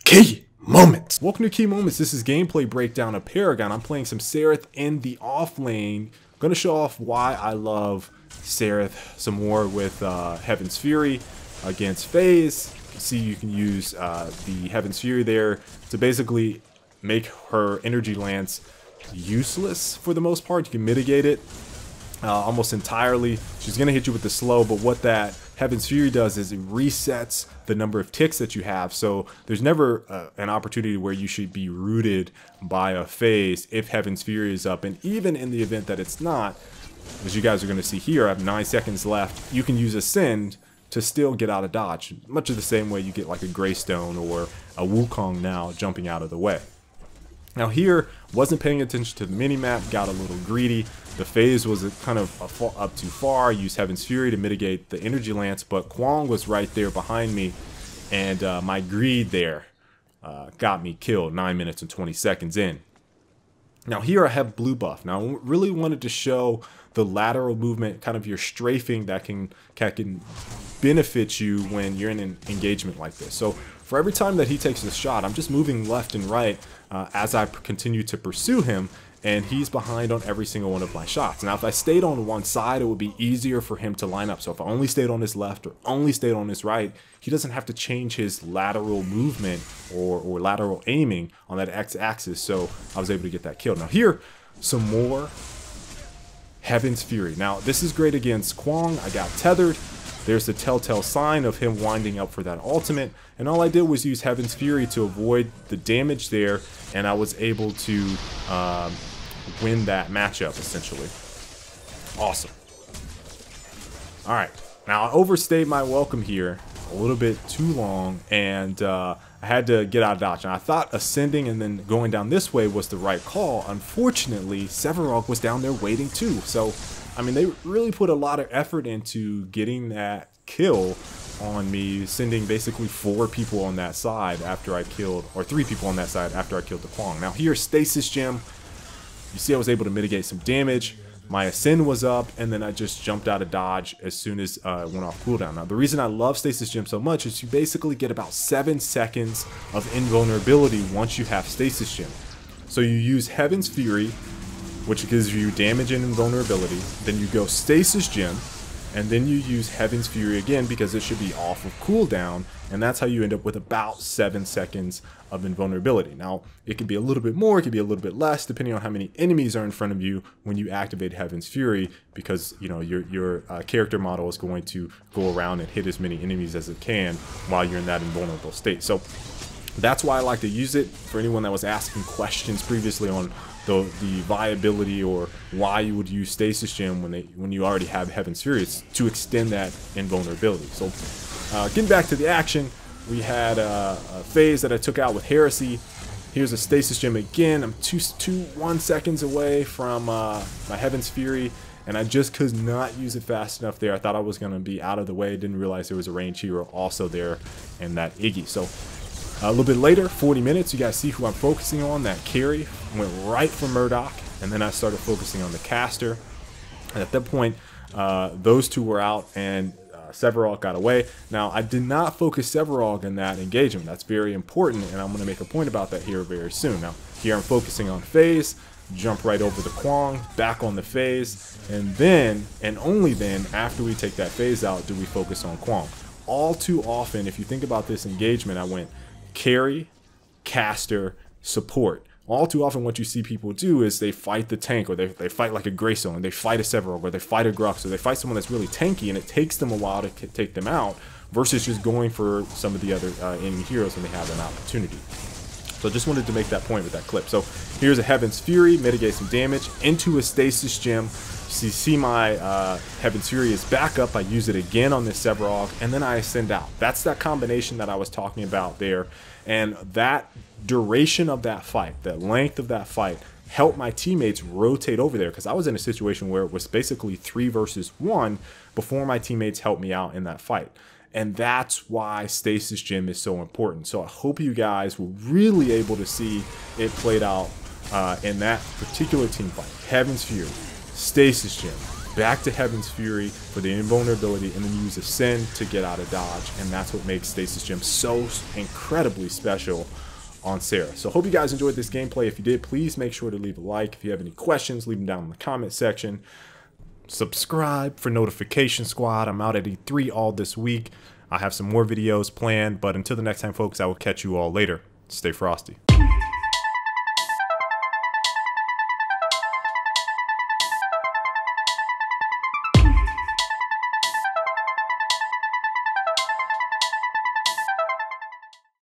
Key Moments. Welcome to Key Moments. This is gameplay breakdown of Paragon. I'm playing some Serath in the off lane. I'm going to show off why I love Serath some more with Heaven's Fury against FaZe. You can see you can use the Heaven's Fury there to basically make her energy lance useless for the most part. You can mitigate it almost entirely. She's going to hit you with the slow, but what that Heaven's Fury does is it resets the number of ticks that you have, so there's never an opportunity where you should be rooted by a FaZe if Heaven's Fury is up. And even in the event that it's not, as you guys are going to see here, I have 9 seconds left, you can use Ascend to still get out of dodge, much of the same way you get like a Greystone or a Wukong now jumping out of the way. Now here, wasn't paying attention to the minimap, got a little greedy. The FaZe was kind of up too far. Used Heaven's Fury to mitigate the energy lance, but Kwong was right there behind me, and my greed there got me killed 9 minutes and 20 seconds in. Now here I have blue buff. Now I really wanted to show the lateral movement, kind of your strafing that can benefit you when you're in an engagement like this. So for every time that he takes a shot, I'm just moving left and right as I continue to pursue him, and he's behind on every single one of my shots. Now if I stayed on one side, it would be easier for him to line up. So if I only stayed on his left or only stayed on his right, he doesn't have to change his lateral movement or lateral aiming on that x-axis, so I was able to get that kill. Now here, some more Heaven's Fury. Now this is great against Kwong. I got tethered. There's the telltale sign of him winding up for that ultimate, and all I did was use Heaven's Fury to avoid the damage there, and I was able to win that matchup essentially. Awesome. Alright, now I overstayed my welcome here a little bit too long, and I had to get out of dodge. And I thought ascending and then going down this way was the right call. Unfortunately, Serath was down there waiting too. So, I mean, they really put a lot of effort into getting that kill on me, sending basically 4 people on that side after I killed, or 3 people on that side after I killed the Kwong. Now here, Stasis Gem. You see I was able to mitigate some damage. My Ascend was up, and then I just jumped out of dodge as soon as it went off cooldown. Now, the reason I love Stasis Gem so much is you basically get about 7 seconds of invulnerability once you have Stasis Gem. So you use Heaven's Fury, which gives you damage and invulnerability. Then you go Stasis Gem, and then you use Heaven's Fury again because it should be off of cooldown, and that's how you end up with about 7 seconds of invulnerability. Now, it can be a little bit more, it can be a little bit less, depending on how many enemies are in front of you when you activate Heaven's Fury, because you know your character model is going to go around and hit as many enemies as it can while you're in that invulnerable state. So that's why I like to use it. For anyone that was asking questions previously on the viability or why you would use Stasis Gem when you already have Heaven's Fury, it's to extend that invulnerability. So getting back to the action, we had a FaZe that I took out with Heresy. Here's a Stasis Gem again. I'm 1 seconds away from my Heaven's Fury, and I just could not use it fast enough there. I thought I was going to be out of the way. Didn't realize there was a range hero also there in that Iggy. So a little bit later, 40 minutes, you guys see who I'm focusing on. That carry went right for Murdoch, and then I started focusing on the caster. And at that point, those two were out, and Serath got away. Now, I did not focus Serath in that engagement. That's very important, and I'm going to make a point about that here very soon. Now, here I'm focusing on FaZe, jump right over the Kwong, back on the FaZe, and then, and only then, after we take that FaZe out, do we focus on Kwong. All too often, if you think about this engagement, I went carry, caster, support. All too often what you see people do is they fight the tank, or they fight like a Greystone, or they fight a Serath, or they fight a Grux, or they fight someone that's really tanky, and it takes them a while to take them out, versus just going for some of the other enemy heroes when they have an opportunity. So I just wanted to make that point with that clip. So here's a Heaven's Fury, mitigate some damage, into a Stasis Gem. So you see my Heaven's Fury is back up. I use it again on this Serath, and then I ascend out. That's that combination that I was talking about there. And that duration of that fight, the length of that fight, helped my teammates rotate over there, because I was in a situation where it was basically 3 versus 1 before my teammates helped me out in that fight. And that's why Stasis Gem is so important. So I hope you guys were really able to see it played out in that particular team fight. Heaven's Fury, Stasis Gem, back to Heaven's Fury for the invulnerability, and then use Ascend to get out of dodge. And that's what makes Stasis Gem so incredibly special on Serath. So hope you guys enjoyed this gameplay. If you did, please make sure to leave a like. If you have any questions, leave them down in the comment section. Subscribe for Notification Squad. I'm out at E3 all this week. I have some more videos planned, but until the next time, folks, I will catch you all later. Stay frosty.